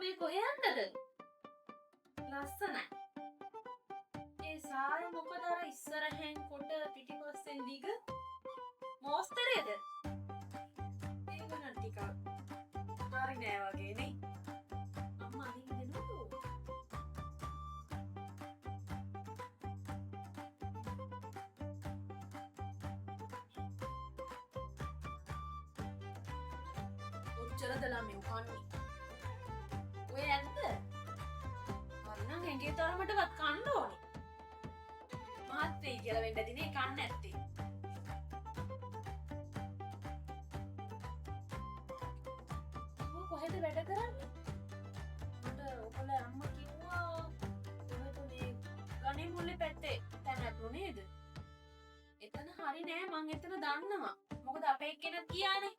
මේ කොහේ යන්නද? ලස්සනයි. ඒ සාය මොකද අර ඉස්සරහෙන් කොට පිටිපස්සෙන් දිග මොස්තරේද? ඒ වුණා ටිකක් හරි නෑ වගේ නේ. අම්මා අදින් දෙනවද? ඔච්චරදලා මේ කන්නේ. ඔය ඇත්ත? මරණන් හැංගේ තරමටවත් කන්න ඕනේ. මහත් වෙයි කියලා වෙන්න දිනේ කන්න නැත්තේ. කොහෙද වැඩ කරන්නේ? මට ඔයාලා අම්මා කිව්වා කොහෙද මේ ගණේ මුල්ලේ පැත්තේ තැනක් නේද? එතන හරි නෑ මං එතන දන්නවා. මොකද අපේ එක්කෙනා කියානේ.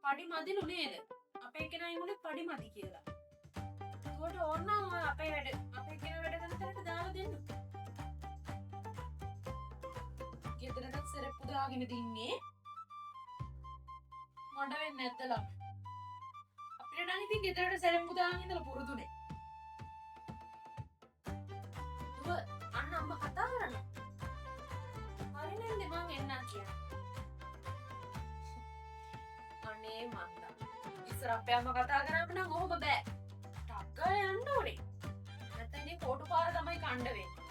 පඩි මදිලු නේද? අපේ එක්කෙනා ඉමුනේ පඩි මදි කියලා. ඒකට ඕනනම් ඔය අපේ එක්කෙනා වැඩ කරන තැනට දාලා දෙන්න. ගෙදරට සරප්පු දාගෙන තින්නේ. මොඩ වෙන්නේ නැත්තලා. අපිට නම් ඉතින් ගෙදරට සරප්පු දාගෙන ඉඳලා පුරුදුනේ. දුව අන්න අම්මා කතා කරන්නේ. හරි නේද මං එන්නම් කියන්නේ. අනේ මන්දා. ඉස්සර අපේ අම්මා කතා කරාම නම් ඔහොම බෑ. ටක් ගාලා යන්න ඕනේ. නැත්නම් ඉතින් කොටු පාර තමයි කණ්ඩ වෙන්නේ.